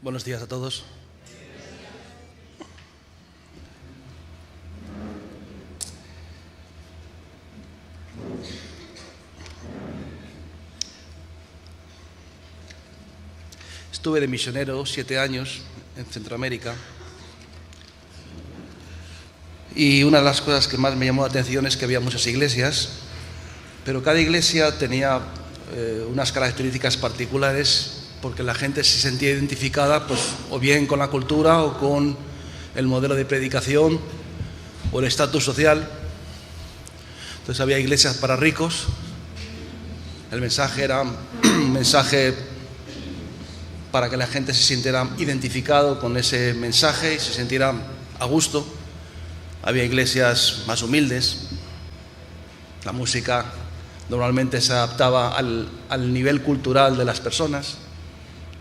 Buenos días a todos. Estuve de misionero 7 años en Centroamérica y una de las cosas que más me llamó la atención es que había muchas iglesias, pero cada iglesia tenía unas características particulares porque la gente se sentía identificada pues, o bien con la cultura o con el modelo de predicación o el estatus social. Entonces había iglesias para ricos, el mensaje era un mensaje para que la gente se sintiera identificado con ese mensaje y se sintiera a gusto. Había iglesias más humildes, la música normalmente se adaptaba al nivel cultural de las personas,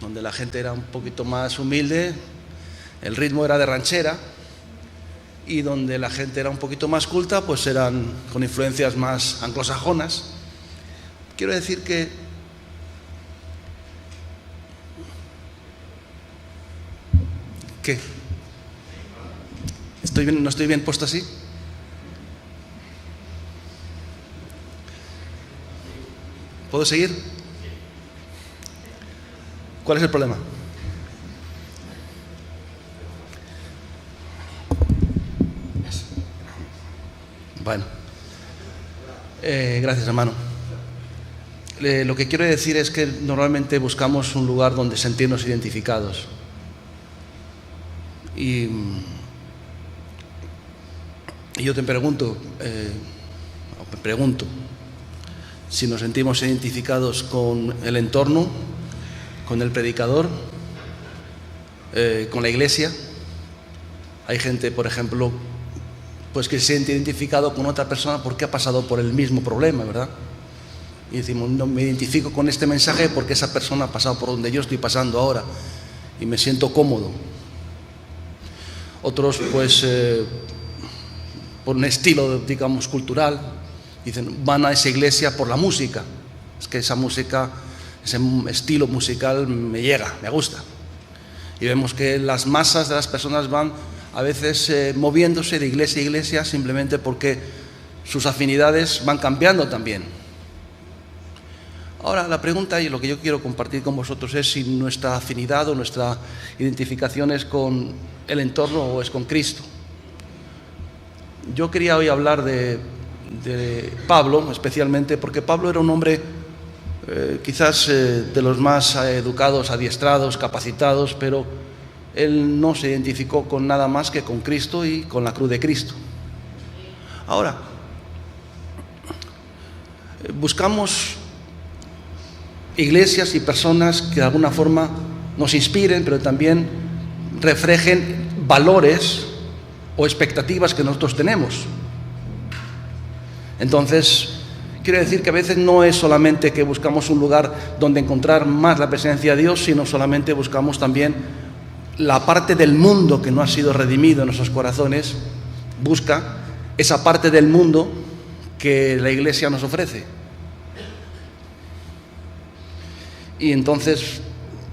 donde la gente era un poquito más humilde, el ritmo era de ranchera, y donde la gente era un poquito más culta, pues eran con influencias más anglosajonas. Quiero decir que ¿qué? ¿Estoy bien, no estoy bien puesto así? ¿Puedo seguir? ¿Cuál es el problema? Bueno, gracias, hermano. Lo que quiero decir es que normalmente buscamos un lugar donde sentirnos identificados. Y yo te pregunto, si nos sentimos identificados con el entorno, con el predicador, con la iglesia. Hay gente, por ejemplo, pues que se siente identificado con otra persona porque ha pasado por el mismo problema, ¿verdad? Y decimos, no me identifico con este mensaje porque esa persona ha pasado por donde yo estoy pasando ahora y me siento cómodo. Otros, pues, por un estilo, digamos, cultural, dicen, van a esa iglesia por la música. Es que esa música, ese estilo musical me llega, me gusta. Y vemos que las masas de las personas van a veces moviéndose de iglesia a iglesia simplemente porque sus afinidades van cambiando también. Ahora, la pregunta y lo que yo quiero compartir con vosotros es si nuestra afinidad o nuestra identificación es con el entorno o es con Cristo. Yo quería hoy hablar de Pablo, especialmente porque Pablo era un hombre quizás de los más educados, adiestrados, capacitados, pero él no se identificó con nada más que con Cristo y con la cruz de Cristo. Ahora, buscamos iglesias y personas que de alguna forma nos inspiren, pero también reflejen valores o expectativas que nosotros tenemos. Entonces, quiero decir que a veces no es solamente que buscamos un lugar donde encontrar más la presencia de Dios, sino solamente buscamos también la parte del mundo que no ha sido redimido en nuestros corazones, busca esa parte del mundo que la iglesia nos ofrece. Y entonces,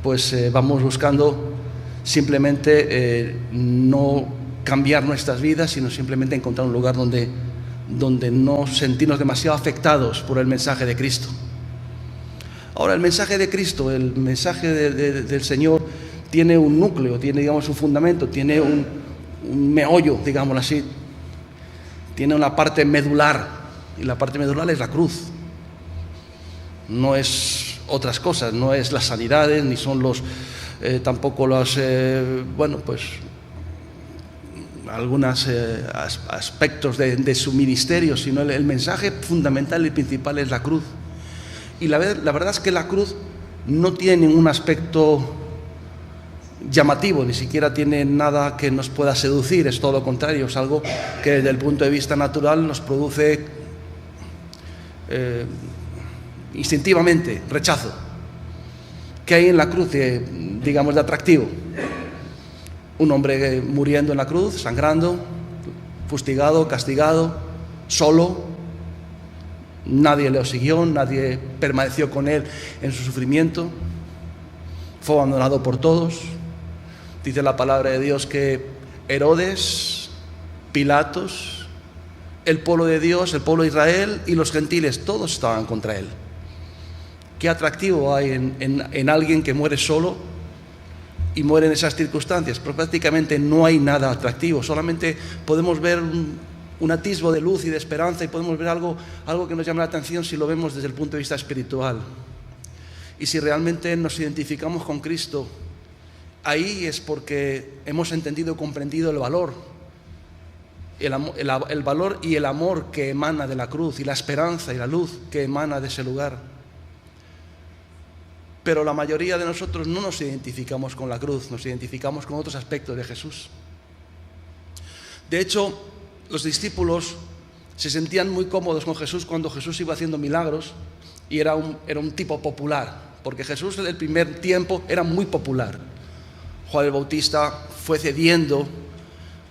pues vamos buscando simplemente no cambiar nuestras vidas, sino simplemente encontrar un lugar donde no sentirnos demasiado afectados por el mensaje de Cristo. Ahora, el mensaje de Cristo, el mensaje del Señor, tiene un núcleo, tiene, digamos, un fundamento, tiene un meollo, digámoslo así. Tiene una parte medular, y la parte medular es la cruz. No es otras cosas, no es las sanidades, ni son tampoco los, algunos aspectos de su ministerio, sino el mensaje fundamental y principal es la cruz. Y la verdad es que la cruz no tiene ningún aspecto llamativo, ni siquiera tiene nada que nos pueda seducir, es todo lo contrario, es algo que desde el punto de vista natural nos produce instintivamente rechazo. ¿Qué hay en la cruz, digamos, de atractivo? Un hombre muriendo en la cruz, sangrando, fustigado, castigado, solo. Nadie le siguió, nadie permaneció con él en su sufrimiento. Fue abandonado por todos. Dice la palabra de Dios que Herodes, Pilatos, el pueblo de Dios, el pueblo de Israel y los gentiles, todos estaban contra él. ¿Qué atractivo hay en alguien que muere solo y muere en esas circunstancias? Pero prácticamente no hay nada atractivo, solamente podemos ver un atisbo de luz y de esperanza, y podemos ver algo que nos llama la atención si lo vemos desde el punto de vista espiritual. Y si realmente nos identificamos con Cristo, ahí es porque hemos entendido y comprendido el valor, el valor y el amor que emana de la cruz, y la esperanza y la luz que emana de ese lugar. Pero la mayoría de nosotros no nos identificamos con la cruz, nos identificamos con otros aspectos de Jesús. De hecho, los discípulos se sentían muy cómodos con Jesús cuando Jesús iba haciendo milagros, y era un tipo popular, porque Jesús en el primer tiempo era muy popular. Juan el Bautista fue cediendo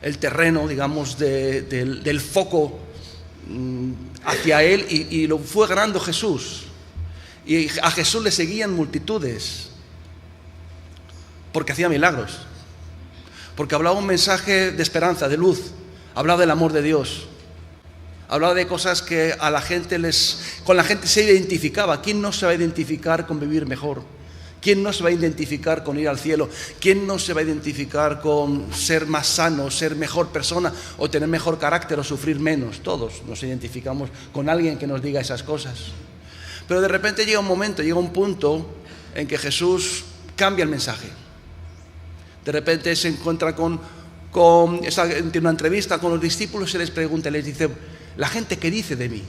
el terreno, digamos, del foco hacia él, y lo fue ganando Jesús. Y a Jesús le seguían multitudes porque hacía milagros, porque hablaba un mensaje de esperanza, de luz, hablaba del amor de Dios, hablaba de cosas que a la gente con la gente se identificaba. ¿Quién no se va a identificar con vivir mejor? ¿Quién no se va a identificar con ir al cielo? ¿Quién no se va a identificar con ser más sano, ser mejor persona, o tener mejor carácter, o sufrir menos? Todos nos identificamos con alguien que nos diga esas cosas. Pero de repente llega un punto en que Jesús cambia el mensaje. De repente se encuentra tiene una entrevista con los discípulos y se les pregunta, les dice: ¿la gente qué dice de mí?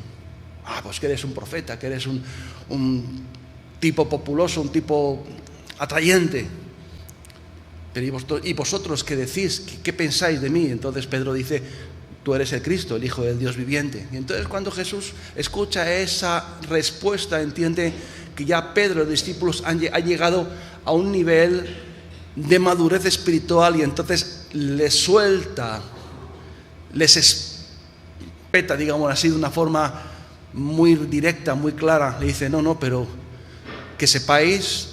Pues que eres un profeta, que eres un tipo populoso, un tipo atrayente. Pero ¿y vosotros qué decís? ¿Qué pensáis de mí? Entonces Pedro dice: tú eres el Cristo, el Hijo del Dios viviente. Y entonces, cuando Jesús escucha esa respuesta, entiende que ya Pedro y los discípulos han llegado a un nivel de madurez espiritual, y entonces les suelta, les espeta, digamos así, de una forma muy directa, muy clara. Le dice: no, pero que sepáis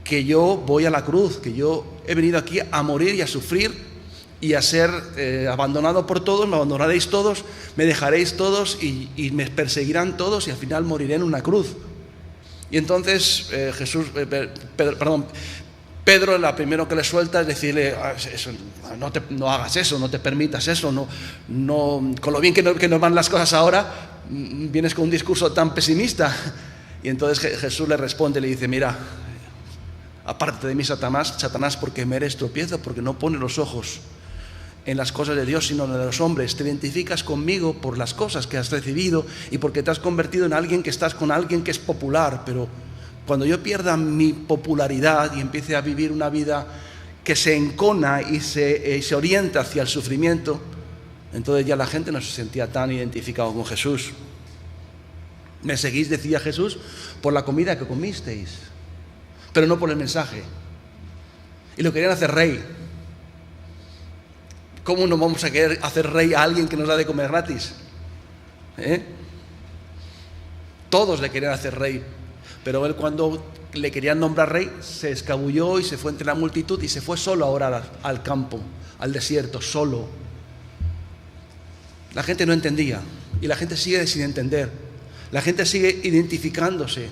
que yo voy a la cruz, que yo he venido aquí a morir y a sufrir y a ser abandonado por todos. Me abandonaréis todos, me dejaréis todos, y me perseguirán todos, y al final moriré en una cruz. Y entonces Pedro, la primero que le suelta es decirle: no hagas eso, no te permitas eso, no, con lo bien que nos van las cosas ahora, vienes con un discurso tan pesimista. Y entonces Jesús le responde, le dice: mira, apártate de mí, Satanás, porque me eres tropiezo, porque no pones los ojos en las cosas de Dios, sino en de los hombres. Te identificas conmigo por las cosas que has recibido y porque te has convertido en alguien que estás con alguien que es popular. Pero cuando yo pierda mi popularidad y empiece a vivir una vida que se encona y se orienta hacia el sufrimiento, entonces ya la gente no se sentía tan identificado con Jesús. Me seguís, decía Jesús, por la comida que comisteis, pero no por el mensaje. Y lo querían hacer rey. ¿Cómo no vamos a querer hacer rey a alguien que nos da de comer gratis? Todos le querían hacer rey, pero él, cuando le querían nombrar rey, se escabulló y se fue entre la multitud, y se fue solo a orar al campo, al desierto, solo. La gente no entendía, y la gente sigue sin entender. La gente sigue identificándose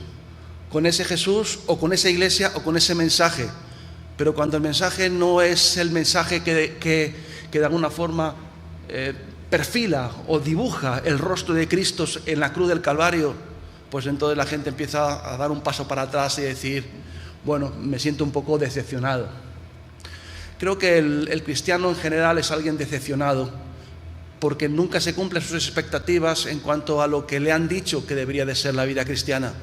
con ese Jesús, o con esa iglesia, o con ese mensaje. Pero cuando el mensaje no es el mensaje que de alguna forma perfila o dibuja el rostro de Cristo en la cruz del Calvario, pues entonces la gente empieza a dar un paso para atrás y decir: bueno, me siento un poco decepcionado. Creo que el cristiano en general es alguien decepcionado, porque nunca se cumplen sus expectativas en cuanto a lo que le han dicho que debería de ser la vida cristiana.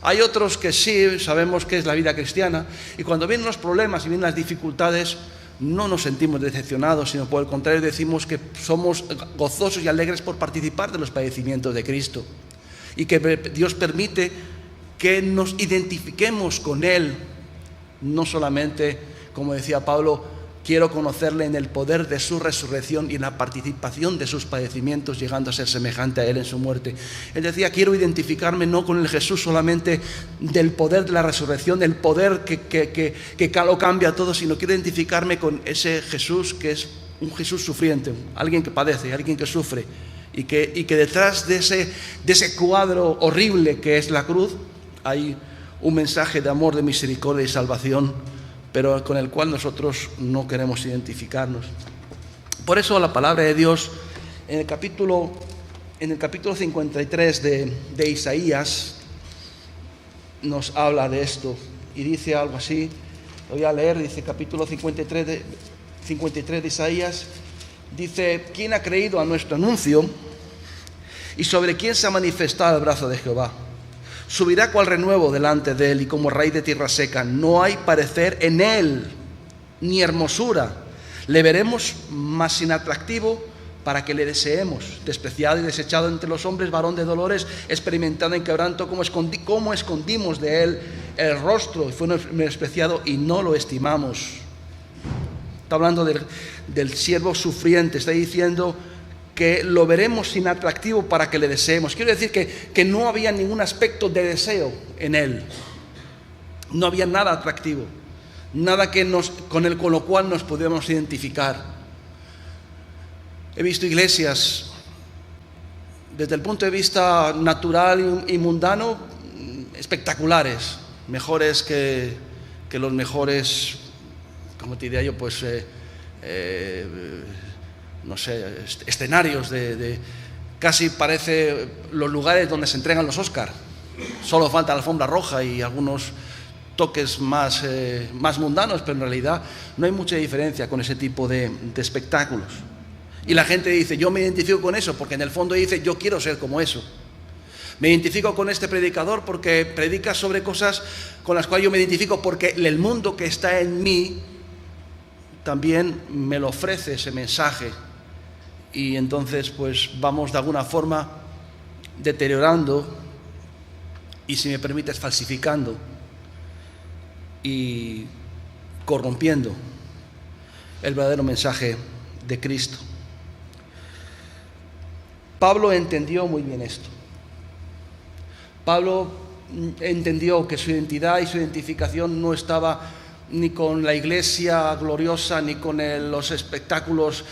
Hay otros que sí sabemos qué es la vida cristiana, y cuando vienen los problemas y vienen las dificultades, no nos sentimos decepcionados, sino por el contrario decimos que somos gozosos y alegres por participar de los padecimientos de Cristo, y que Dios permite que nos identifiquemos con Él, no solamente, como decía Pablo, quiero conocerle en el poder de su resurrección y en la participación de sus padecimientos, llegando a ser semejante a él en su muerte. Él decía, quiero identificarme no con el Jesús solamente del poder de la resurrección, del poder que lo cambia todo, sino quiero identificarme con ese Jesús que es un Jesús sufriente, alguien que padece, alguien que sufre, y que detrás de ese cuadro horrible que es la cruz hay un mensaje de amor, de misericordia y salvación, pero con el cual nosotros no queremos identificarnos. Por eso la palabra de Dios en el capítulo 53 de Isaías nos habla de esto y dice algo así. Lo voy a leer, dice capítulo 53 de Isaías, dice: ¿quién ha creído a nuestro anuncio? ¿Y sobre quién se ha manifestado el brazo de Jehová? Subirá cual renuevo delante de él y como raíz de tierra seca. No hay parecer en él, ni hermosura. Le veremos más sin atractivo para que le deseemos. Despreciado y desechado entre los hombres, varón de dolores, experimentado en quebranto, como escondimos de él el rostro. Fue despreciado y no lo estimamos. Está hablando del siervo sufriente. Está diciendo que lo veremos sin atractivo para que le deseemos. Quiero decir que no había ningún aspecto de deseo en él. No había nada atractivo, nada con lo cual nos pudiéramos identificar. He visto iglesias, desde el punto de vista natural y mundano, espectaculares, mejores que los mejores, ¿cómo te diría yo? Pues no sé, escenarios de casi parece los lugares donde se entregan los Oscar. Solo falta la alfombra roja y algunos toques más mundanos, pero en realidad no hay mucha diferencia con ese tipo de espectáculos. Y la gente dice, yo me identifico con eso, porque en el fondo dice, yo quiero ser como eso. Me identifico con este predicador porque predica sobre cosas con las cuales yo me identifico, porque el mundo que está en mí también me lo ofrece ese mensaje. Y entonces pues vamos de alguna forma deteriorando y, si me permites, falsificando y corrompiendo el verdadero mensaje de Cristo. Pablo entendió muy bien esto. Pablo entendió que su identidad y su identificación no estaba ni con la iglesia gloriosa ni con los espectáculos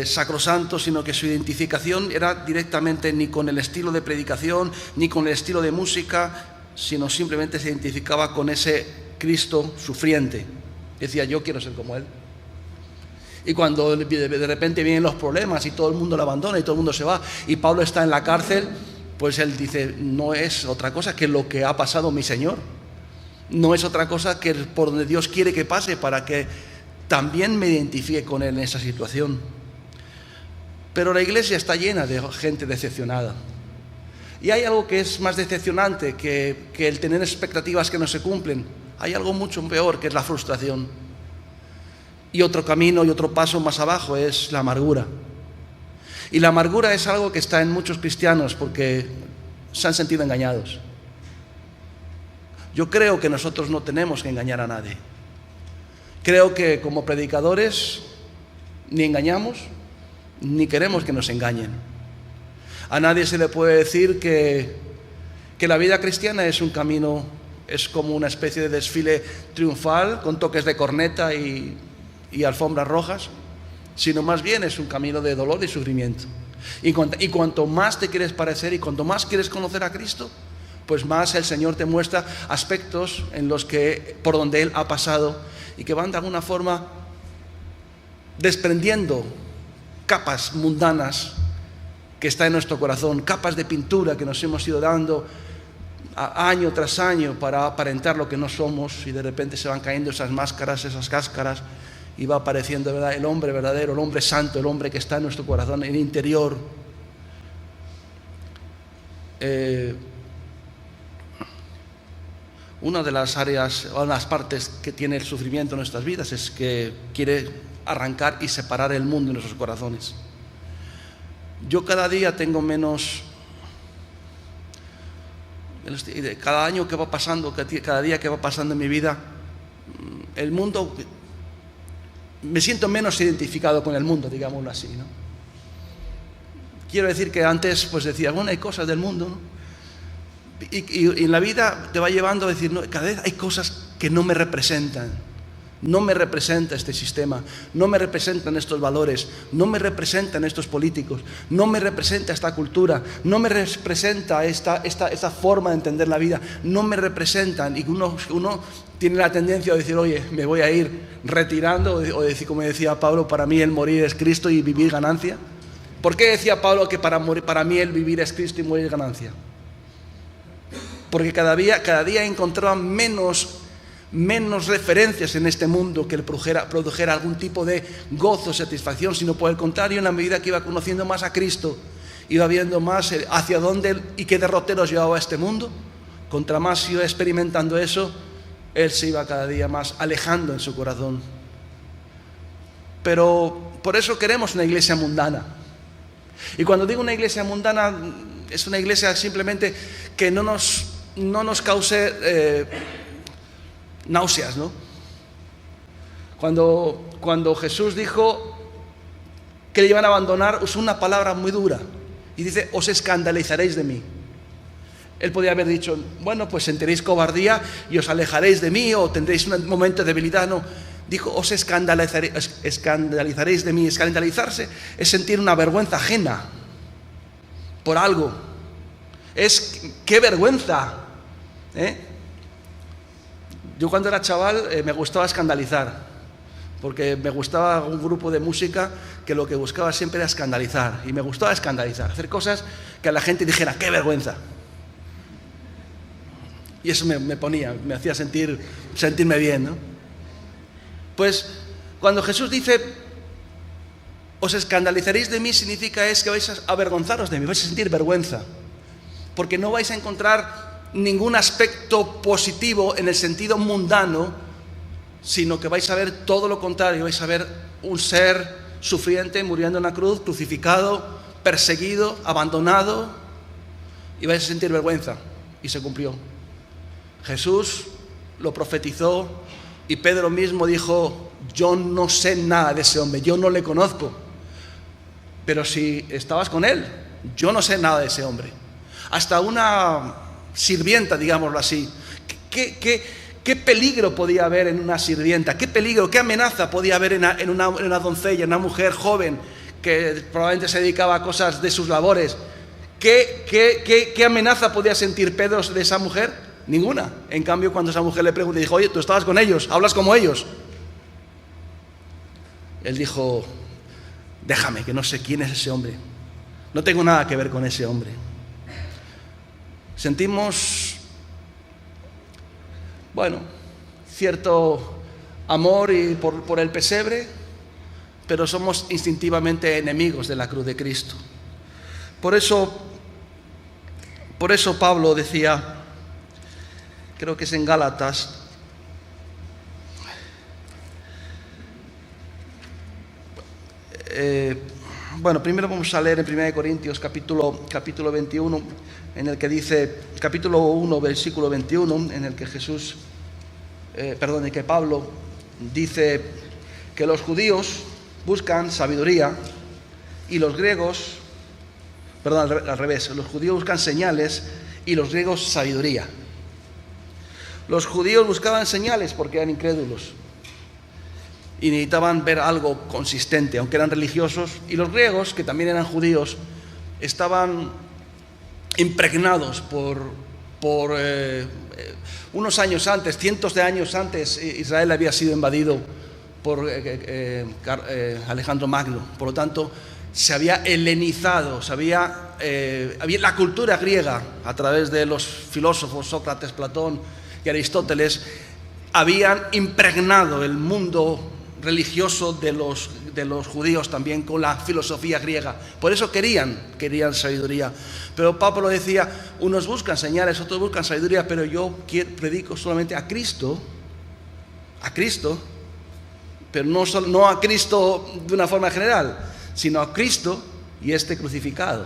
sacrosantos, sino que su identificación era directamente ni con el estilo de predicación ni con el estilo de música, sino simplemente se identificaba con ese Cristo sufriente. Decía, yo quiero ser como él. Y cuando de repente vienen los problemas y todo el mundo lo abandona y todo el mundo se va y Pablo está en la cárcel, pues él dice, no es otra cosa que lo que ha pasado mi Señor. No es otra cosa que por donde Dios quiere que pase para que también me identifique con él en esa situación. Pero la iglesia está llena de gente decepcionada. Y hay algo que es más decepcionante que el tener expectativas que no se cumplen. Hay algo mucho peor, que es la frustración. Y otro camino y otro paso más abajo es la amargura. Y la amargura es algo que está en muchos cristianos porque se han sentido engañados. Yo creo que nosotros no tenemos que engañar a nadie. Creo que como predicadores ni engañamos ni queremos que nos engañen. A nadie se le puede decir que la vida cristiana es un camino, es como una especie de desfile triunfal con toques de corneta y alfombras rojas, sino más bien es un camino de dolor y sufrimiento. Y cuanto más te quieres parecer y cuanto más quieres conocer a Cristo, pues más el Señor te muestra aspectos en los que, por donde Él ha pasado y que van de alguna forma desprendiendo capas mundanas que está en nuestro corazón, capas de pintura que nos hemos ido dando año tras año para aparentar lo que no somos, y de repente se van cayendo esas máscaras, esas cáscaras, y va apareciendo, ¿verdad?, el hombre verdadero, el hombre santo, el hombre que está en nuestro corazón, en el interior. Una de las áreas o las partes que tiene el sufrimiento en nuestras vidas es que quiere arrancar y separar el mundo de nuestros corazones. Yo cada día tengo menos, cada año que va pasando, cada día que va pasando en mi vida, el mundo me siento menos identificado con el mundo, digámoslo así, ¿no? Quiero decir que antes pues decía, bueno, hay cosas del mundo, ¿no? Y en la vida te va llevando a decir, no, cada vez hay cosas que no me representan. No me representa este sistema, no me representan estos valores, no me representan estos políticos, no me representa esta cultura, no me representa esta forma de entender la vida, no me representan. Y uno tiene la tendencia de decir, oye, me voy a ir retirando, o decir, como decía Pablo, para mí el morir es Cristo y vivir ganancia. ¿Por qué decía Pablo que para mí el vivir es Cristo y morir es ganancia? Porque cada día encontraba menos referencias en este mundo que le produjera algún tipo de gozo, satisfacción, sino por el contrario, en la medida que iba conociendo más a Cristo, iba viendo más hacia dónde y qué derroteros llevaba este mundo. Contra más iba experimentando eso, él se iba cada día más alejando en su corazón. Pero por eso queremos una iglesia mundana. Y cuando digo una iglesia mundana, es una iglesia simplemente que no nos cause náuseas, ¿no? Cuando Jesús dijo que le iban a abandonar, usó una palabra muy dura y dice, os escandalizaréis de mí. Él podía haber dicho, bueno, pues sentiréis cobardía y os alejaréis de mí, o tendréis un momento de debilidad. No, dijo, os escandalizaréis de mí. Escandalizarse es sentir una vergüenza ajena por algo. ¡Qué vergüenza! Yo cuando era chaval me gustaba escandalizar, porque me gustaba un grupo de música que lo que buscaba siempre era escandalizar, y me gustaba escandalizar, hacer cosas que a la gente dijera, ¡qué vergüenza! Y eso me hacía sentirme bien, ¿no? Pues cuando Jesús dice, os escandalizaréis de mí, significa que vais a avergonzaros de mí, vais a sentir vergüenza, porque no vais a encontrar ningún aspecto positivo en el sentido mundano, sino que vais a ver todo lo contrario. Vais a ver un ser sufriente muriendo en la cruz, crucificado, perseguido, abandonado, y vais a sentir vergüenza. Y se cumplió. Jesús lo profetizó y Pedro mismo dijo, yo no sé nada de ese hombre, yo no le conozco, pero si estabas con él, yo no sé nada de ese hombre. Hasta una sirvienta, digámoslo así. ¿Qué peligro podía haber en una sirvienta? ¿Qué peligro, qué amenaza podía haber en una doncella, en una mujer joven que probablemente se dedicaba a cosas de sus labores? ¿Qué amenaza podía sentir Pedro de esa mujer? Ninguna. En cambio, cuando esa mujer le preguntó, dijo, oye, tú estabas con ellos, hablas como ellos. Él dijo, déjame, que no sé quién es ese hombre. No tengo nada que ver con ese hombre. Sentimos, bueno, cierto amor por el pesebre, pero somos instintivamente enemigos de la cruz de Cristo. Por eso Pablo decía, creo que es en Gálatas, bueno, primero vamos a leer en 1 Corintios capítulo 21, en el que dice, capítulo 1, versículo 21, en el que en que Pablo dice que los judíos buscan sabiduría y los griegos, al revés, los judíos buscan señales y los griegos sabiduría. Los judíos buscaban señales porque eran incrédulos y necesitaban ver algo consistente, aunque eran religiosos, y los griegos, que también eran judíos, estaban impregnados por unos años antes, cientos de años antes, Israel había sido invadido por Alejandro Magno. Por lo tanto, se había helenizado, había la cultura griega, a través de los filósofos Sócrates, Platón y Aristóteles, habían impregnado el mundo religioso de los judíos también con la filosofía griega. Por eso querían sabiduría. Pero Pablo decía, unos buscan señales, otros buscan sabiduría, pero yo predico solamente a Cristo, pero no a Cristo de una forma general, sino a Cristo y este crucificado.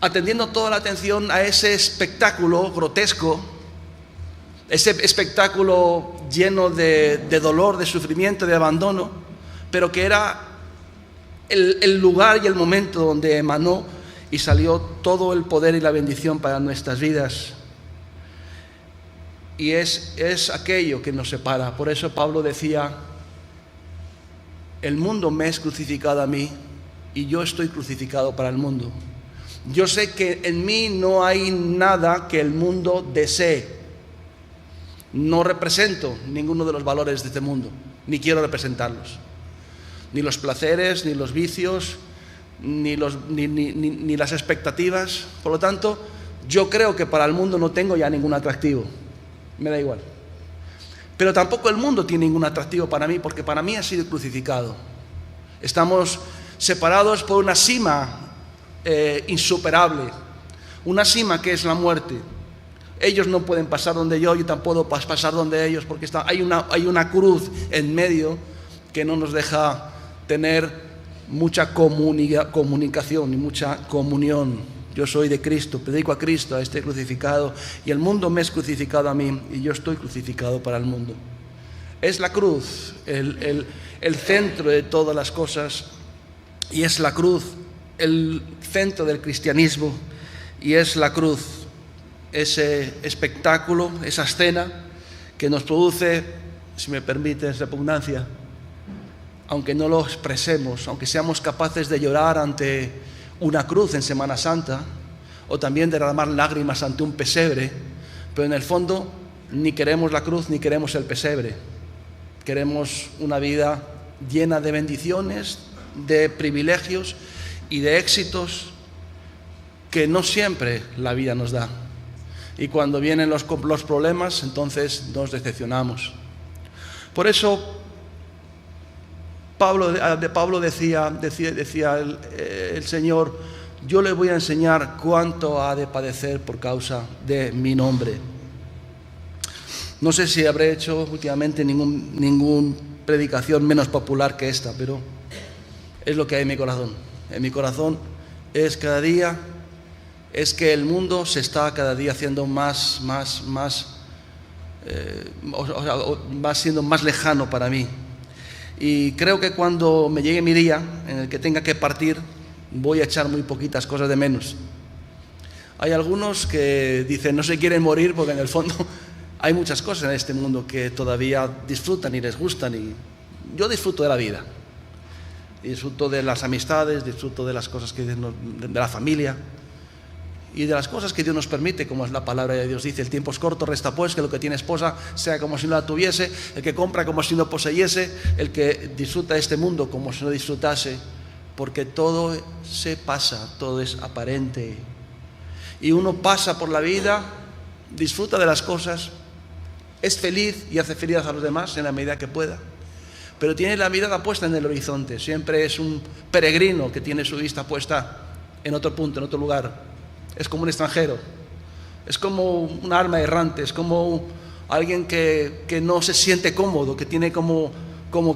Atendiendo toda la atención a ese espectáculo grotesco ese espectáculo lleno de dolor, de sufrimiento, de abandono, pero que era el lugar y el momento donde emanó y salió todo el poder y la bendición para nuestras vidas. Y es aquello que nos separa. Por eso Pablo decía: el mundo me es crucificado a mí y yo estoy crucificado para el mundo. Yo sé que en mí no hay nada que el mundo desee. No represento ninguno de los valores de este mundo, ni quiero representarlos. Ni los placeres, ni los vicios, ni las expectativas. Por lo tanto, yo creo que para el mundo no tengo ya ningún atractivo. Me da igual. Pero tampoco el mundo tiene ningún atractivo para mí, porque para mí ha sido crucificado. Estamos separados por una cima insuperable, una cima que es la muerte. Ellos no pueden pasar donde yo tampoco puedo pasar donde ellos, porque hay una cruz en medio que no nos deja tener mucha comunicación y mucha comunión. Yo soy de Cristo, predico a Cristo, a este crucificado, y el mundo me es crucificado a mí, y yo estoy crucificado para el mundo. Es la cruz el centro de todas las cosas, y es la cruz el centro del cristianismo, y es la cruz ese espectáculo, esa escena que nos produce, si me permites, repugnancia, aunque no lo expresemos, aunque seamos capaces de llorar ante una cruz en Semana Santa, o también de derramar lágrimas ante un pesebre, pero en el fondo ni queremos la cruz ni queremos el pesebre. Queremos una vida llena de bendiciones, de privilegios y de éxitos que no siempre la vida nos da. Y cuando vienen los problemas, entonces nos decepcionamos. Por eso Pablo decía el Señor: yo le voy a enseñar cuánto ha de padecer por causa de mi nombre. No sé si habré hecho últimamente ninguna predicación menos popular que esta, pero es lo que hay en mi corazón. En mi corazón es cada día, es que el mundo se está cada día haciendo va siendo más lejano para mí. Y creo que cuando me llegue mi día en el que tenga que partir, voy a echar muy poquitas cosas de menos. Hay algunos que dicen no se quieren morir porque en el fondo hay muchas cosas en este mundo que todavía disfrutan y les gustan, y yo disfruto de la vida, disfruto de las amistades, disfruto de las cosas de la familia y de las cosas que Dios nos permite, como es la palabra de Dios. Dice: el tiempo es corto, resta pues que lo que tiene esposa sea como si no la tuviese, el que compra como si no poseyese, el que disfruta de este mundo como si no disfrutase, porque todo se pasa, todo es aparente. Y uno pasa por la vida, disfruta de las cosas, es feliz y hace feliz a los demás en la medida que pueda, pero tiene la mirada puesta en el horizonte. Siempre es un peregrino que tiene su vista puesta en otro punto, en otro lugar. Es como un extranjero, es como un alma errante, es como alguien que no se siente cómodo, que tiene como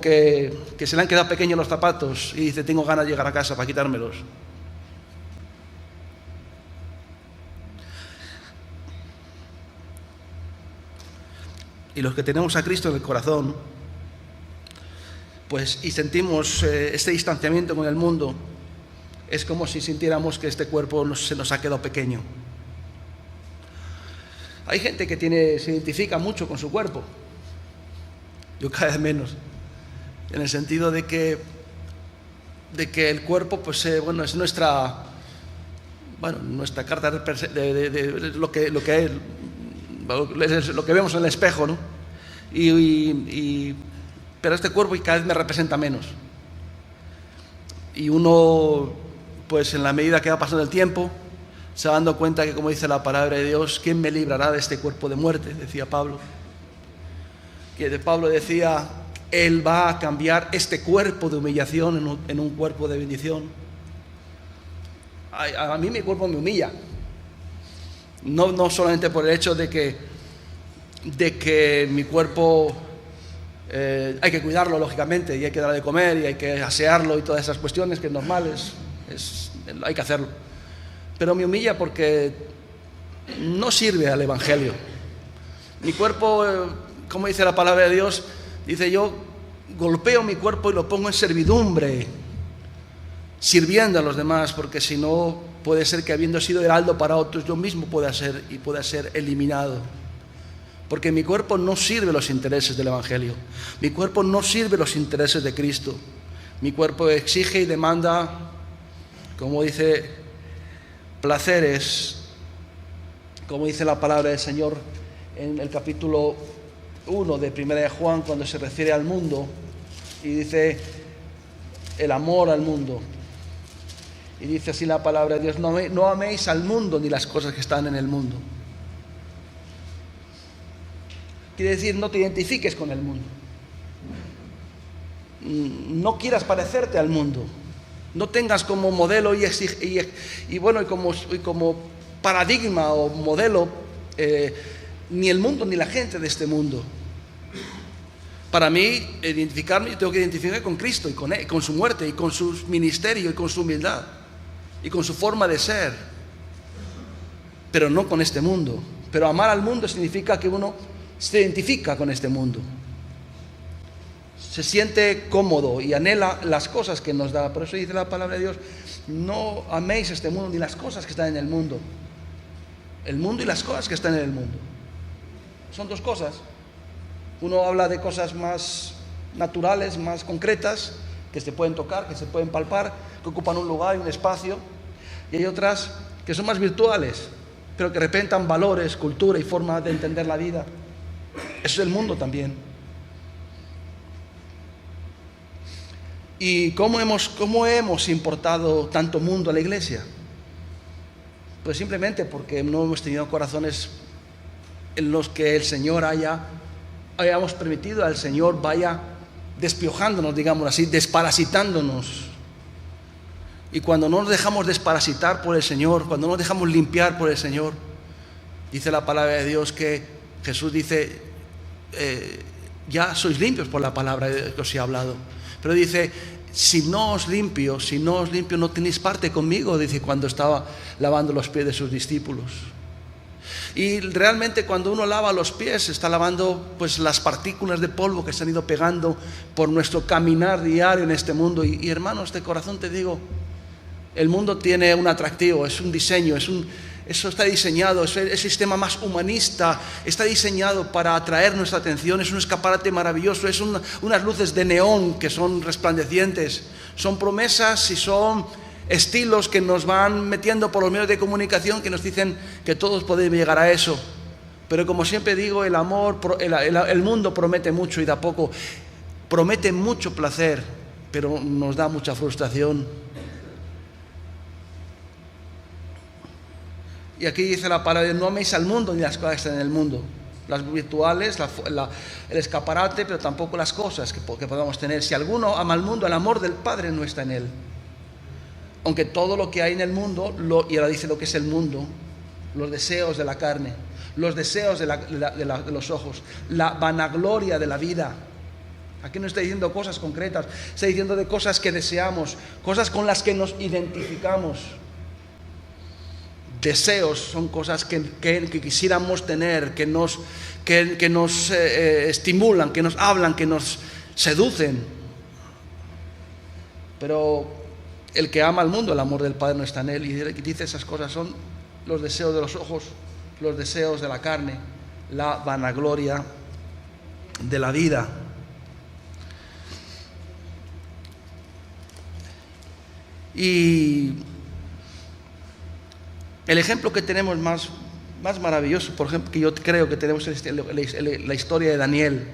que se le han quedado pequeños los zapatos y dice: tengo ganas de llegar a casa para quitármelos. Y los que tenemos a Cristo en el corazón, pues, y sentimos este distanciamiento con el mundo, es como si sintiéramos que este cuerpo se nos ha quedado pequeño. Hay gente que se identifica mucho con su cuerpo. Yo cada vez menos, en el sentido de que el cuerpo, pues, es nuestra carta de lo que vemos en el espejo, ¿no? Pero este cuerpo cada vez me representa menos. Y uno, pues, en la medida que va pasando el tiempo, se va dando cuenta que, como dice la palabra de Dios, ¿quién me librará de este cuerpo de muerte?, decía Pablo. Que Pablo decía: Él va a cambiar este cuerpo de humillación en un cuerpo de bendición. A mí mi cuerpo me humilla. No solamente por el hecho de que mi cuerpo hay que cuidarlo, lógicamente, y hay que darle de comer y hay que asearlo y todas esas cuestiones que es normales, hay que hacerlo. Pero me humilla porque no sirve al Evangelio. Mi cuerpo, como dice la palabra de Dios, dice: yo golpeo mi cuerpo y lo pongo en servidumbre, sirviendo a los demás, porque si no, puede ser que habiendo sido heraldo para otros, yo mismo pueda ser eliminado. Porque mi cuerpo no sirve los intereses del Evangelio. Mi cuerpo no sirve los intereses de Cristo. Mi cuerpo exige y demanda, como dice, placeres, como dice la palabra del Señor en el capítulo 1 de 1 de Juan, cuando se refiere al mundo, y dice el amor al mundo. Y dice así la palabra de Dios: no améis al mundo ni las cosas que están en el mundo. Quiere decir, no te identifiques con el mundo. No quieras parecerte al mundo. No tengas como modelo y como paradigma o modelo ni el mundo ni la gente de este mundo. Para mí, identificarme, yo tengo que identificarme con Cristo y con Él, con su muerte y con su ministerio y con su humildad y con su forma de ser, pero no con este mundo. Pero amar al mundo significa que uno se identifica con este mundo, se siente cómodo y anhela las cosas que nos da. Por eso dice la palabra de Dios: no améis este mundo ni las cosas que están en el mundo. El mundo y las cosas que están en el mundo son dos cosas. Uno habla de cosas más naturales, más concretas, que se pueden tocar, que se pueden palpar, que ocupan un lugar y un espacio, y hay otras que son más virtuales, pero que representan valores, cultura y forma de entender la vida. Eso es el mundo también. ¿Y cómo hemos importado tanto mundo a la iglesia? Pues simplemente porque no hemos tenido corazones en los que el Señor hayamos permitido al Señor vaya despiojándonos, digamos así, desparasitándonos. Y cuando no nos dejamos desparasitar por el Señor, cuando no nos dejamos limpiar por el Señor, dice la palabra de Dios que Jesús dice: ya sois limpios por la palabra que os he hablado. Pero dice: si no os limpio, no tenéis parte conmigo, dice cuando estaba lavando los pies de sus discípulos. Y realmente cuando uno lava los pies, está lavando pues las partículas de polvo que se han ido pegando por nuestro caminar diario en este mundo. Y hermanos, de corazón te digo, el mundo tiene un atractivo, es un diseño, eso está diseñado, es el sistema más humanista, está diseñado para atraer nuestra atención, es un escaparate maravilloso, es unas luces de neón que son resplandecientes, son promesas y son estilos que nos van metiendo por los medios de comunicación que nos dicen que todos podemos llegar a eso. Pero como siempre digo, el mundo promete mucho y da poco, promete mucho placer, pero nos da mucha frustración. Y aquí dice la palabra: no améis al mundo ni las cosas que están en el mundo. Las virtuales, el escaparate, pero tampoco las cosas que podamos tener. Si alguno ama al mundo, el amor del Padre no está en él. Aunque todo lo que hay en el mundo, y ahora dice lo que es el mundo: los deseos de la carne, los deseos de los ojos, la vanagloria de la vida. Aquí no está diciendo cosas concretas, está diciendo de cosas que deseamos, cosas con las que nos identificamos. Deseos son cosas que quisiéramos tener, que nos estimulan, que nos hablan, que nos seducen. Pero el que ama al mundo, el amor del Padre no está en él. Y dice esas cosas son los deseos de los ojos, los deseos de la carne, la vanagloria de la vida. Y el ejemplo que tenemos más maravilloso, por ejemplo, que yo creo que tenemos es la historia de Daniel.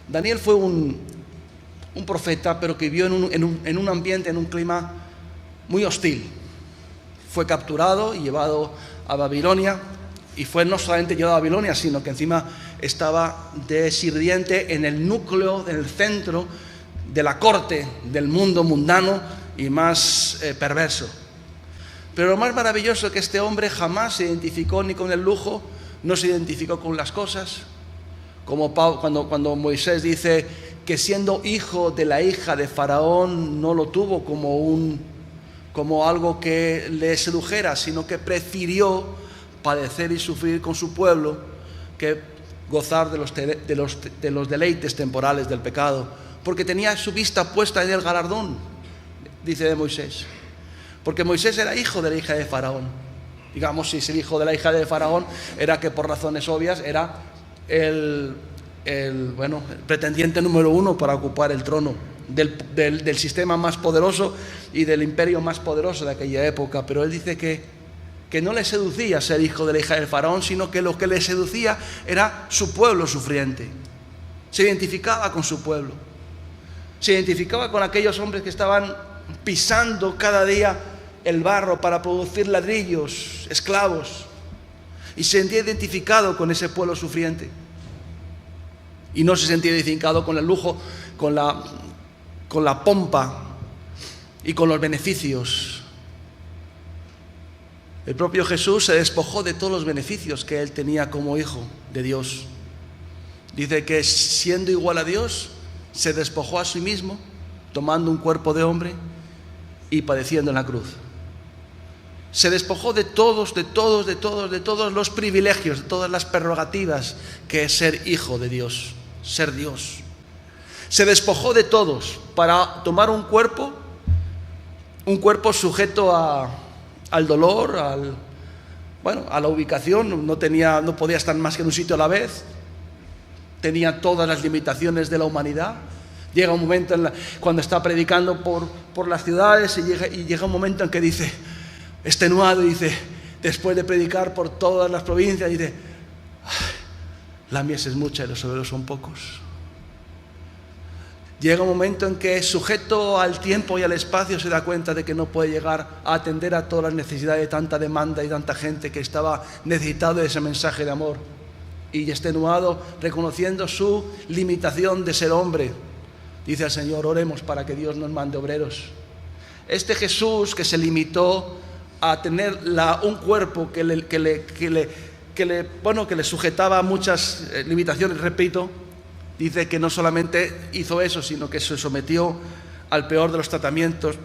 Daniel fue un profeta, pero que vivió en un ambiente, en un clima muy hostil. Fue capturado y llevado a Babilonia, y fue no solamente llevado a Babilonia, sino que encima estaba de sirviente en el núcleo, en el centro de la corte del mundo mundano y más perverso. Pero lo más maravilloso es que este hombre jamás se identificó ni con el lujo, no se identificó con las cosas. Como cuando Moisés dice que siendo hijo de la hija de Faraón no lo tuvo como algo que le sedujera, sino que prefirió padecer y sufrir con su pueblo que gozar de los deleites temporales del pecado, porque tenía su vista puesta en el galardón, dice de Moisés. Porque Moisés era hijo de la hija de Faraón. Digamos, si es el hijo de la hija de Faraón, era que por razones obvias era el pretendiente número uno para ocupar el trono del sistema más poderoso y del imperio más poderoso de aquella época. Pero él dice que no le seducía ser hijo de la hija del Faraón, sino que lo que le seducía era su pueblo sufriente. Se identificaba con su pueblo. Se identificaba con aquellos hombres que estaban pisando cada día el barro para producir ladrillos, esclavos, y se sentía identificado con ese pueblo sufriente. Y no se sentía identificado con el lujo, con la pompa y con los beneficios. El propio Jesús se despojó de todos los beneficios que él tenía como hijo de Dios. Dice que siendo igual a Dios, se despojó a sí mismo, tomando un cuerpo de hombre y padeciendo en la cruz. Se despojó de todos los privilegios, de todas las prerrogativas que es ser hijo de Dios, ser Dios. Se despojó de todos para tomar un cuerpo sujeto al dolor, a la ubicación. No podía estar más que en un sitio a la vez. Tenía todas las limitaciones de la humanidad. Llega un momento cuando está predicando por las ciudades y llega un momento en que dice, extenuado, dice, después de predicar por todas las provincias, dice, la mies es mucha y los obreros son pocos. Llega un momento en que, sujeto al tiempo y al espacio, se da cuenta de que no puede llegar a atender a todas las necesidades de tanta demanda y tanta gente que estaba necesitado de ese mensaje de amor. Y extenuado, reconociendo su limitación de ser hombre, dice al Señor, oremos para que Dios nos mande obreros. Este Jesús que se limitó a tener un cuerpo que le sujetaba a muchas limitaciones, repito, dice que no solamente hizo eso, sino que se sometió al peor de los tratamientos,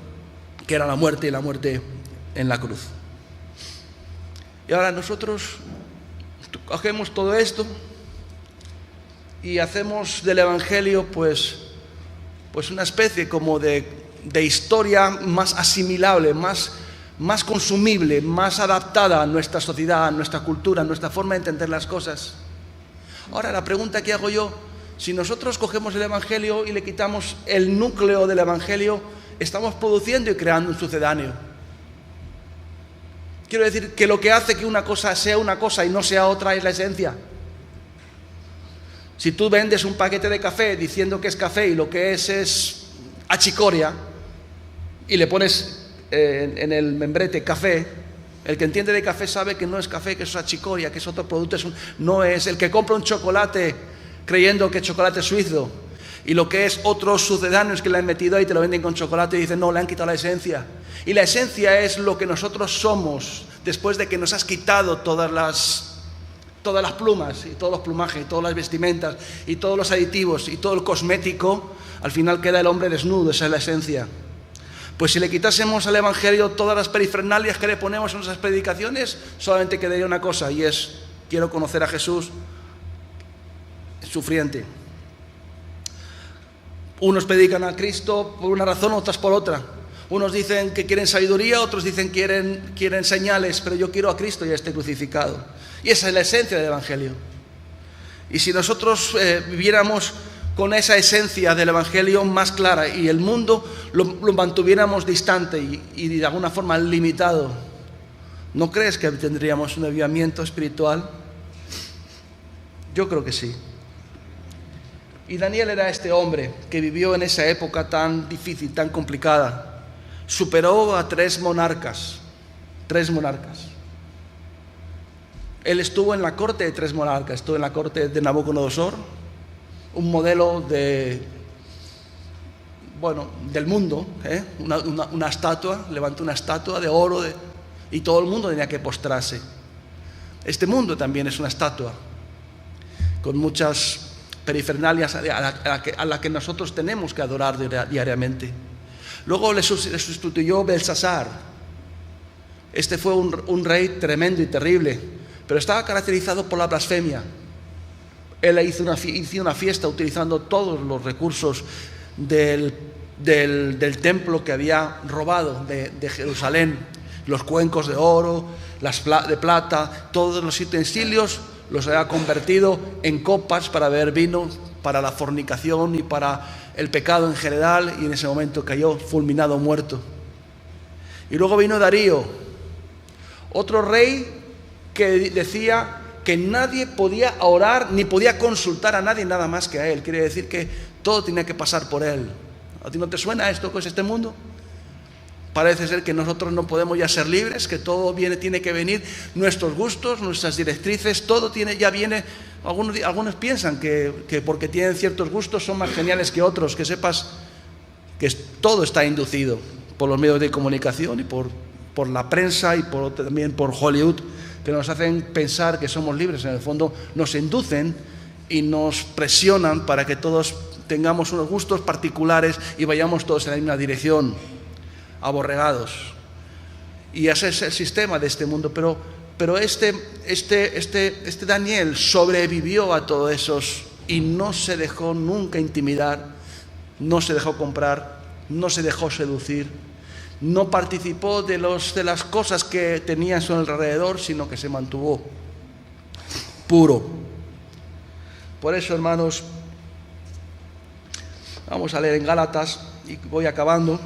que era la muerte, y la muerte en la cruz. Y ahora nosotros cogemos todo esto y hacemos del Evangelio pues una especie como de historia más asimilable, más consumible, más adaptada a nuestra sociedad, a nuestra cultura, a nuestra forma de entender las cosas. Ahora la pregunta que hago yo, si nosotros cogemos el Evangelio y le quitamos el núcleo del Evangelio, estamos produciendo y creando un sucedáneo. Quiero decir que lo que hace que una cosa sea una cosa y no sea otra es la esencia. Si tú vendes un paquete de café diciendo que es café y lo que es achicoria, y le pones en el membrete café, el que entiende de café sabe que no es café, que es achicoria, que es otro producto, no es el que compra un chocolate creyendo que es chocolate suizo, y lo que es otros sucedáneos que le han metido ahí, te lo venden con chocolate y dicen, no, le han quitado la esencia. Y la esencia es lo que nosotros somos después de que nos has quitado todas las plumas y todos los plumajes y todas las vestimentas y todos los aditivos y todo el cosmético. Al final queda el hombre desnudo, esa es la esencia. Pues si le quitásemos al Evangelio todas las perifernalias que le ponemos en nuestras predicaciones, solamente quedaría una cosa, y es, quiero conocer a Jesús sufriente. Unos predican a Cristo por una razón, otras por otra. Unos dicen que quieren sabiduría, otros dicen que quieren señales, pero yo quiero a Cristo y a este crucificado. Y esa es la esencia del Evangelio. Y si nosotros viviéramos con esa esencia del Evangelio más clara y el mundo lo mantuviéramos distante y de alguna forma limitado, ¿no crees que tendríamos un avivamiento espiritual? Yo creo que sí. Y Daniel era este hombre que vivió en esa época tan difícil, tan complicada. Superó a tres monarcas. Él estuvo en la corte de tres monarcas. Estuvo en la corte de Nabucodonosor, un modelo del mundo, una estatua, levantó una estatua de oro y todo el mundo tenía que postrarse. Este mundo también es una estatua con muchas perifernalias a la que nosotros tenemos que adorar diariamente. Luego le sustituyó Belsasar. Este fue un rey tremendo y terrible, pero estaba caracterizado por la blasfemia. Él hizo una fiesta utilizando todos los recursos del templo que había robado de Jerusalén, los cuencos de oro, de plata, todos los utensilios los había convertido en copas para beber vino, para la fornicación y para el pecado en general, y en ese momento cayó fulminado, muerto. Y luego vino Darío, otro rey que decía que nadie podía orar ni podía consultar a nadie nada más que a él. Quiere decir que todo tenía que pasar por él. ¿A ti no te suena esto que es este mundo? Parece ser que nosotros no podemos ya ser libres, que todo tiene que venir, nuestros gustos, nuestras directrices, todo ya viene. Algunos piensan que porque tienen ciertos gustos son más geniales que otros. Que sepas que todo está inducido por los medios de comunicación y por la prensa y también por Hollywood, que nos hacen pensar que somos libres. En el fondo nos inducen y nos presionan para que todos tengamos unos gustos particulares y vayamos todos en la misma dirección, aborregados. Y ese es el sistema de este mundo. Pero este Daniel sobrevivió a todo eso y no se dejó nunca intimidar, no se dejó comprar, no se dejó seducir, no participó de las cosas que tenía a su alrededor, sino que se mantuvo puro. Por eso, hermanos, vamos a leer en Gálatas, y voy acabando.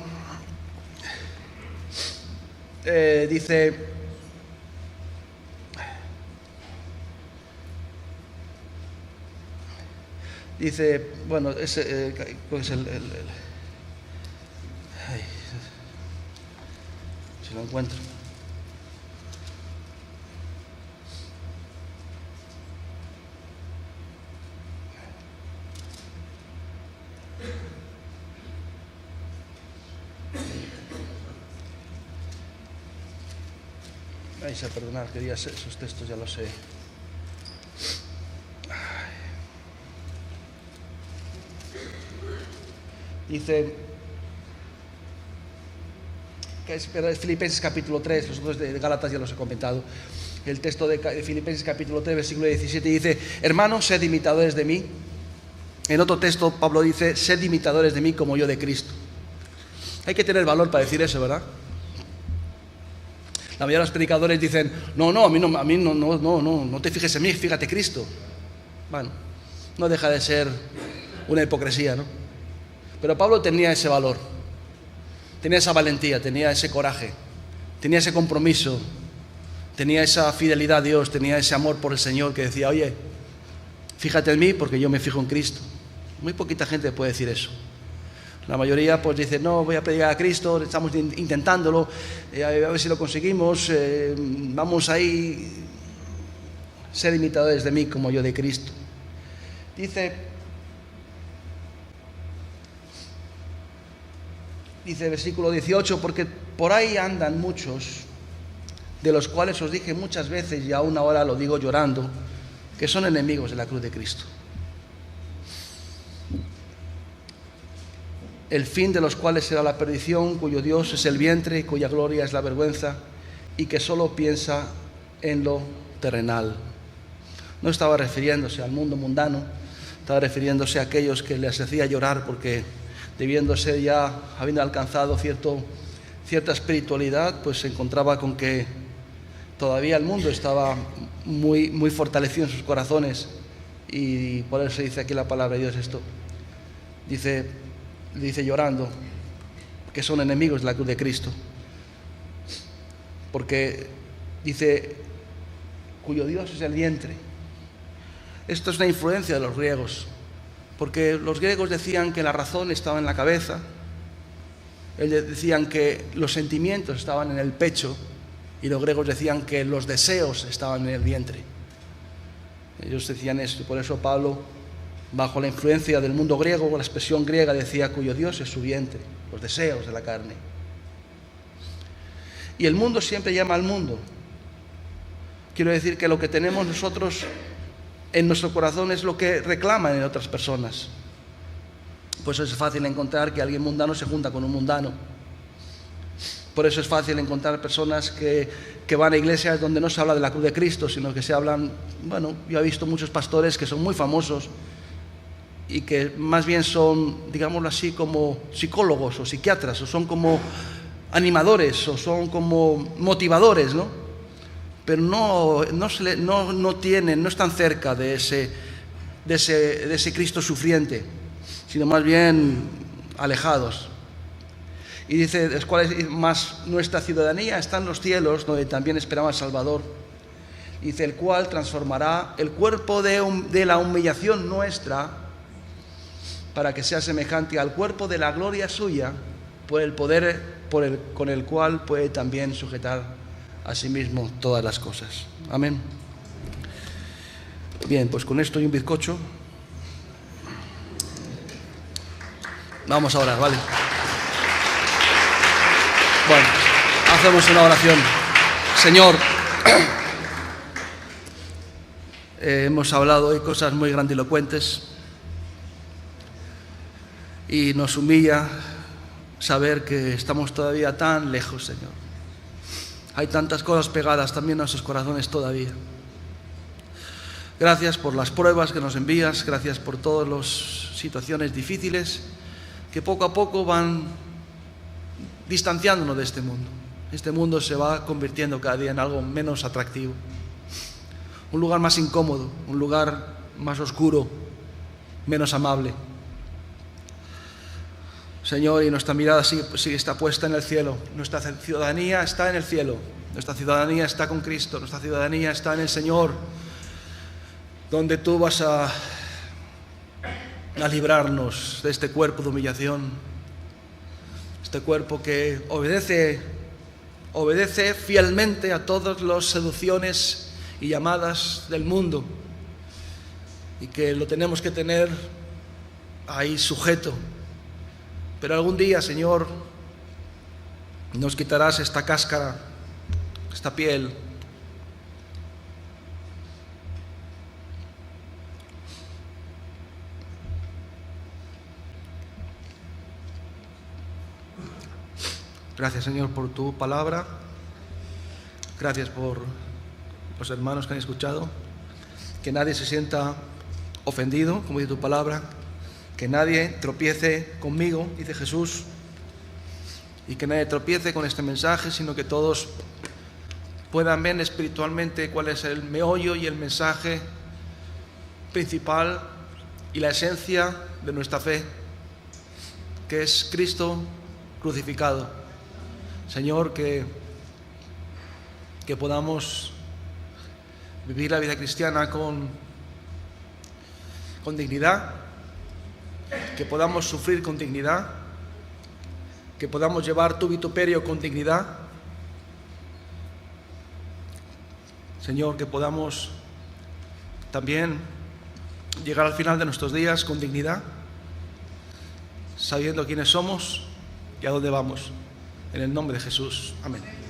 Dice, bueno, pues si lo encuentro. Vais a perdonar, que esos textos ya los sé. Dice, pero es Filipenses capítulo 3, los otros de Gálatas ya los he comentado. El texto de Filipenses capítulo 3, versículo 17 dice: hermanos, sed imitadores de mí. En otro texto Pablo dice: sed imitadores de mí como yo de Cristo. Hay que tener valor para decir eso, ¿verdad? La mayoría de los predicadores dicen: no te fijes en mí, fíjate Cristo. Bueno, no deja de ser una hipocresía, ¿no? Pero Pablo tenía ese valor, tenía esa valentía, tenía ese coraje, tenía ese compromiso, tenía esa fidelidad a Dios, tenía ese amor por el Señor, que decía: oye, fíjate en mí porque yo me fijo en Cristo. Muy poquita gente puede decir eso. La mayoría pues dice: no, voy a predicar a Cristo, estamos intentándolo, a ver si lo conseguimos, vamos ahí, ser imitadores de mí como yo de Cristo. Dice versículo 18: porque por ahí andan muchos, de los cuales os dije muchas veces y aún ahora lo digo llorando, que son enemigos de la cruz de Cristo, el fin de los cuales será la perdición, cuyo Dios es el vientre y cuya gloria es la vergüenza, y que solo piensa en lo terrenal. No estaba refiriéndose al mundo mundano, estaba refiriéndose a aquellos que les hacía llorar porque, debiéndose ya, habiendo alcanzado cierta espiritualidad, pues se encontraba con que todavía el mundo estaba muy, muy fortalecido en sus corazones. Y por eso dice aquí la palabra de Dios esto. Dice llorando, que son enemigos de la cruz de Cristo. Porque dice: cuyo Dios es el vientre. Esto es una influencia de los griegos, porque los griegos decían que la razón estaba en la cabeza, ellos decían que los sentimientos estaban en el pecho, y los griegos decían que los deseos estaban en el vientre. Ellos decían esto, y por eso Pablo, bajo la influencia del mundo griego, la expresión griega, decía: cuyo Dios es su vientre, los deseos de la carne. Y el mundo siempre llama al mundo. Quiero decir que lo que tenemos nosotros en nuestro corazón es lo que reclaman en otras personas. Pues es fácil encontrar que alguien mundano se junta con un mundano. Por eso es fácil encontrar personas que van a iglesias donde no se habla de la cruz de Cristo, sino que se hablan, bueno, yo he visto muchos pastores que son muy famosos y que más bien son, digámoslo así, como psicólogos o psiquiatras, o son como animadores, o son como motivadores, ¿no? Pero no están cerca de ese Cristo sufriente, sino más bien alejados. Y dice, ¿cuál es más nuestra ciudadanía? Está en los cielos, donde también esperaba el Salvador. Dice, el cual transformará el cuerpo de la humillación nuestra para que sea semejante al cuerpo de la gloria suya, por el poder con el cual puede también sujetar a sí mismo todas las cosas. Amén. Bien, pues con esto y un bizcocho vamos a orar, ¿vale? Bueno, hacemos una oración. Señor, hemos hablado hoy cosas muy grandilocuentes y nos humilla saber que estamos todavía tan lejos, Señor. Hay tantas cosas pegadas también a nuestros corazones todavía. Gracias por las pruebas que nos envías, gracias por todas las situaciones difíciles que poco a poco van distanciándonos de este mundo. Este mundo se va convirtiendo cada día en algo menos atractivo, un lugar más incómodo, un lugar más oscuro, menos amable. Señor, y nuestra mirada sigue está puesta en el cielo. Nuestra ciudadanía está en el cielo. Nuestra ciudadanía está con Cristo. Nuestra ciudadanía está en el Señor, donde tú vas a librarnos de este cuerpo de humillación, este cuerpo que obedece fielmente a todas las seducciones y llamadas del mundo, y que lo tenemos que tener ahí sujeto. Pero algún día, Señor, nos quitarás esta cáscara, esta piel. Gracias, Señor, por tu palabra. Gracias por los hermanos que han escuchado. Que nadie se sienta ofendido, como dice tu palabra. Que nadie tropiece conmigo, dice Jesús, y que nadie tropiece con este mensaje, sino que todos puedan ver espiritualmente cuál es el meollo y el mensaje principal y la esencia de nuestra fe, que es Cristo crucificado. Señor, que podamos vivir la vida cristiana con dignidad, que podamos sufrir con dignidad, que podamos llevar tu vituperio con dignidad. Señor, que podamos también llegar al final de nuestros días con dignidad, sabiendo quiénes somos y a dónde vamos. En el nombre de Jesús. Amén.